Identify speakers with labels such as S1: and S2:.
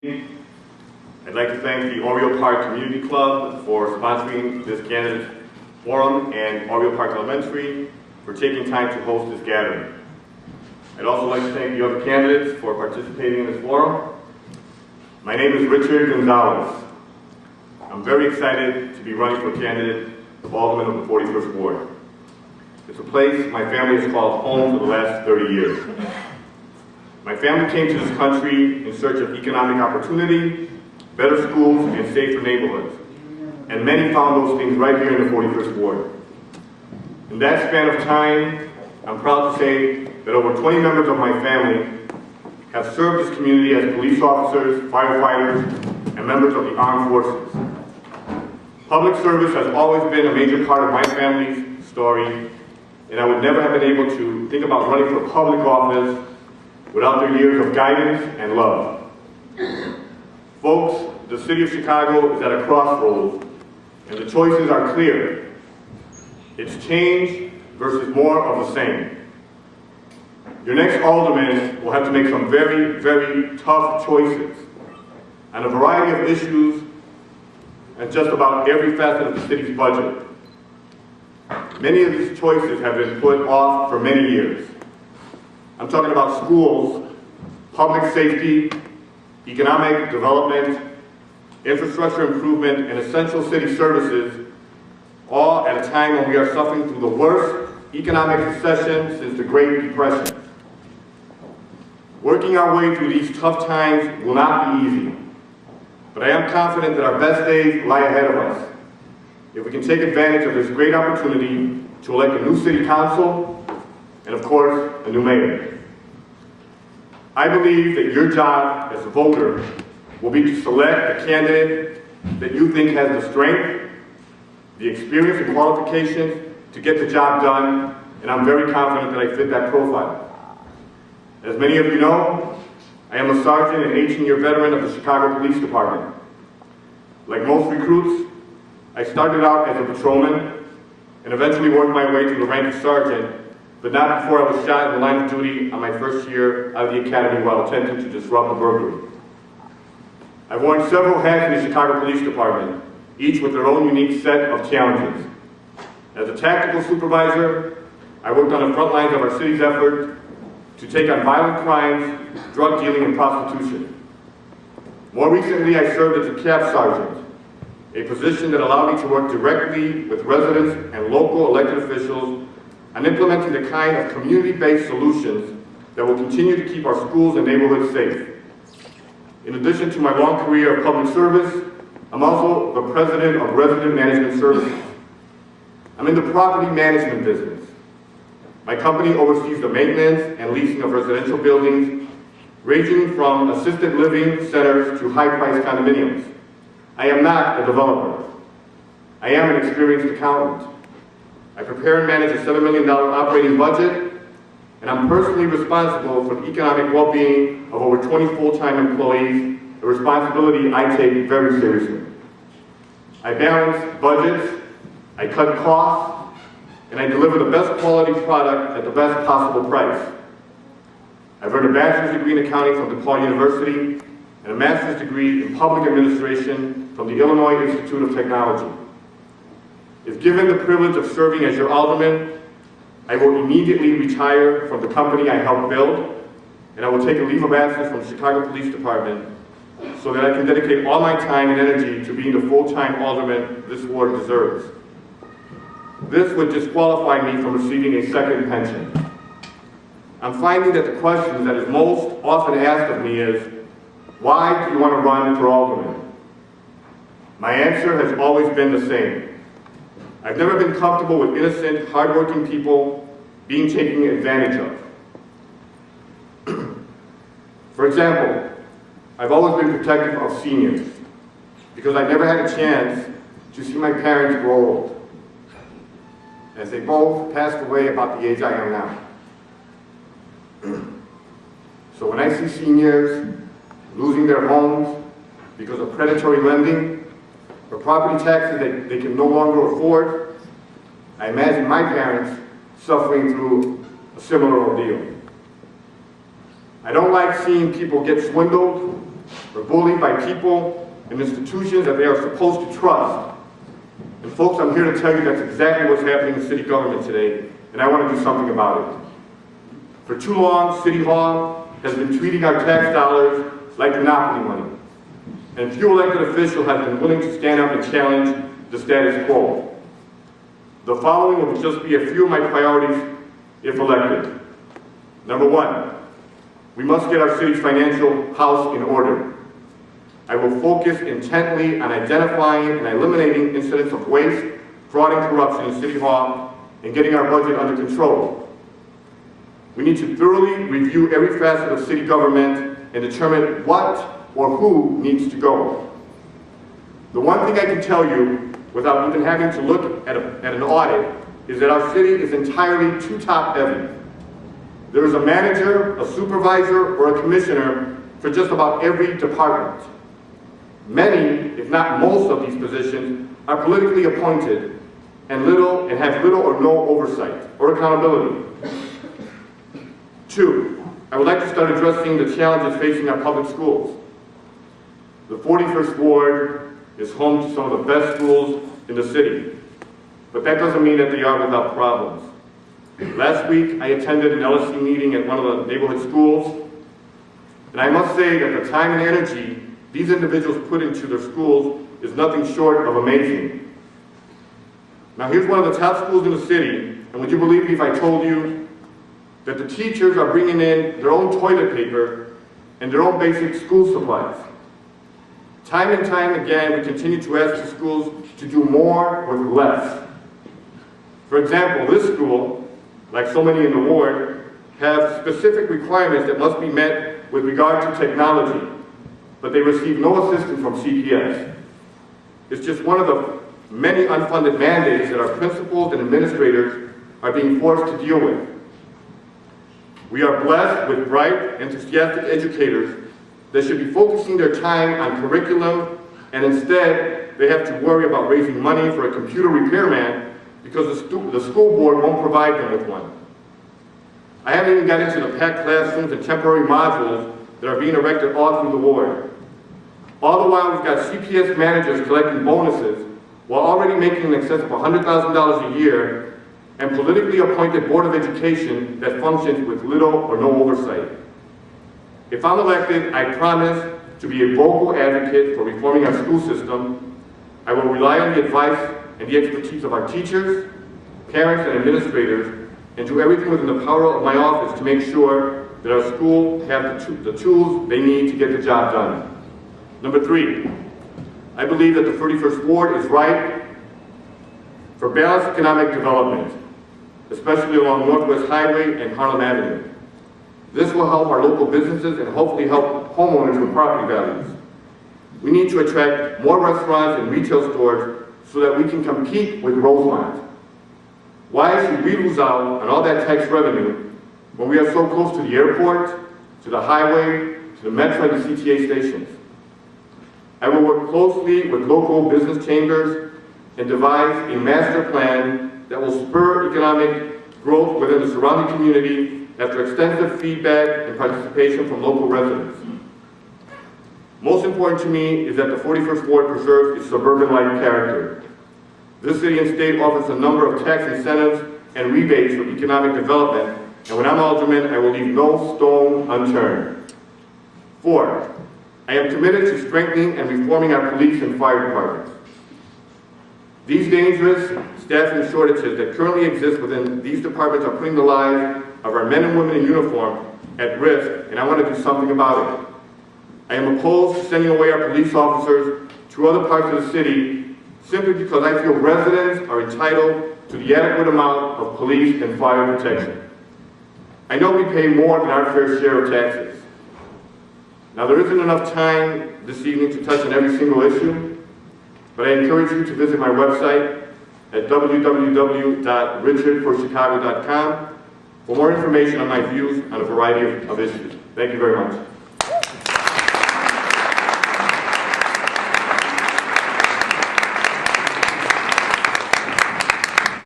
S1: I'd like to thank the Oriole Park Community Club for sponsoring this candidate forum and Oriole Park Elementary for taking time to host this gathering. I'd also like to thank the other candidates for participating in this forum. My name is Richard Gonzalez. I'm very excited to be running for candidate of Alderman of the 41st Ward. It's a place my family has called home for the last 30 years. My family came to this country in search of economic opportunity, better schools, and safer neighborhoods. And many found those things right here in the 41st Ward. In that span of time, I'm proud to say that over 20 members of my family have served this community as police officers, firefighters, and members of the armed forces. Public service has always been a major part of my family's story, and I would never have been able to think about running for public office without their years of guidance and love. Folks, the city of Chicago is at a crossroads, and the choices are clear. It's change versus more of the same. Your next alderman will have to make some very, very tough choices on a variety of issues and just about every facet of the city's budget. Many of these choices have been put off for many years. I'm talking about schools, public safety, economic development, infrastructure improvement, and essential city services, all at a time when we are suffering through the worst economic recession since the Great Depression. Working our way through these tough times will not be easy, but I am confident that our best days lie ahead of us if we can take advantage of this great opportunity to elect a new city council and, of course, a new mayor. I believe that your job as a voter will be to select a candidate that you think has the strength, the experience and qualifications to get the job done, and I'm very confident that I fit that profile. As many of you know, I am a sergeant and 18-year veteran of the Chicago Police Department. Like most recruits, I started out as a patrolman and eventually worked my way to the rank of sergeant, but not before I was shot in the line of duty on my first year out of the academy while attempting to disrupt a burglary. I've worn several hats in the Chicago Police Department, each with their own unique set of challenges. As a tactical supervisor, I worked on the front lines of our city's effort to take on violent crimes, drug dealing, and prostitution. More recently, I served as a cab sergeant, a position that allowed me to work directly with residents and local elected officials on implementing the kind of community-based solutions that will continue to keep our schools and neighborhoods safe. In addition to my long career of public service, I'm also the president of Resident Management Services. I'm in the property management business. My company oversees the maintenance and leasing of residential buildings, ranging from assisted living centers to high-priced condominiums. I am not a developer. I am an experienced accountant. I prepare and manage a $7 million operating budget, and I'm personally responsible for the economic well-being of over 20 full-time employees, a responsibility I take very seriously. I balance budgets, I cut costs, and I deliver the best quality product at the best possible price. I've earned a bachelor's degree in accounting from DePaul University and a master's degree in public administration from the Illinois Institute of Technology. If given the privilege of serving as your alderman, I will immediately retire from the company I helped build, and I will take a leave of absence from the Chicago Police Department so that I can dedicate all my time and energy to being the full-time alderman this ward deserves. This would disqualify me from receiving a second pension. I'm finding that the question that is most often asked of me is, why do you want to run for alderman? My answer has always been the same. I've never been comfortable with innocent, hardworking people being taken advantage of. For example, I've always been protective of seniors because I've never had a chance to see my parents grow old, as they both passed away about the age I am now. So when I see seniors losing their homes because of predatory lending or property taxes that they can no longer afford, I imagine my parents suffering through a similar ordeal. I don't like seeing people get swindled or bullied by people and institutions that they are supposed to trust. And folks, I'm here to tell you that's exactly what's happening in city government today, and I want to do something about it. For too long, City Hall has been treating our tax dollars like monopoly money, and few elected officials have been willing to stand up and challenge the status quo. The following will just be a few of my priorities if elected. Number one, we must get our city's financial house in order. I will focus intently on identifying and eliminating incidents of waste, fraud, and corruption in City Hall and getting our budget under control. We need to thoroughly review every facet of city government and determine what or who needs to go. The one thing I can tell you, without even having to look at an audit, is that our city is entirely too top-heavy. There is a manager, a supervisor, or a commissioner for just about every department. Many, if not most of these positions, are politically appointed and have little or no oversight or accountability. Two, I would like to start addressing the challenges facing our public schools. The 41st Ward is home to some of the best schools in the city, but that doesn't mean that they are without problems. Last week, I attended an LSC meeting at one of the neighborhood schools, and I must say that the time and energy these individuals put into their schools is nothing short of amazing. Now, here's one of the top schools in the city, and would you believe me if I told you that the teachers are bringing in their own toilet paper and their own basic school supplies? Time and time again, we continue to ask the schools to do more with less. For example, this school, like so many in the ward, have specific requirements that must be met with regard to technology, but they receive no assistance from CPS. It's just one of the many unfunded mandates that our principals and administrators are being forced to deal with. We are blessed with bright, enthusiastic educators that should be focusing their time on curriculum, and instead they have to worry about raising money for a computer repairman because the school board won't provide them with one. I haven't even got into the packed classrooms and temporary modules that are being erected all through the ward. All the while, we've got CPS managers collecting bonuses while already making in excess of $100,000 a year, and politically appointed Board of Education that functions with little or no oversight. If I'm elected, I promise to be a vocal advocate for reforming our school system. I will rely on the advice and the expertise of our teachers, parents, and administrators, and do everything within the power of my office to make sure that our school have the tools they need to get the job done. Number three, I believe that the 31st Ward is ripe for balanced economic development, especially along Northwest Highway and Harlem Avenue. This will help our local businesses and hopefully help homeowners with property values. We need to attract more restaurants and retail stores so that we can compete with Rosemont. Why should we lose out on all that tax revenue when we are so close to the airport, to the highway, to the Metro and the CTA stations? I will work closely with local business chambers and devise a master plan that will spur economic growth within the surrounding community after extensive feedback and participation from local residents. Most important to me is that the 41st Ward preserves its suburban-like character. This city and state offers a number of tax incentives and rebates for economic development, and when I'm alderman, I will leave no stone unturned. 4, I am committed to strengthening and reforming our police and fire departments. These dangerous staffing shortages that currently exist within these departments are putting the lives of our men and women in uniform at risk, and I want to do something about it. I am opposed to sending away our police officers to other parts of the city simply because I feel residents are entitled to the adequate amount of police and fire protection. I know we pay more than our fair share of taxes. Now, there isn't enough time this evening to touch on every single issue, but I encourage you to visit my website at www.richardforchicago.com for more information on my views on a variety of issues. Thank you very much.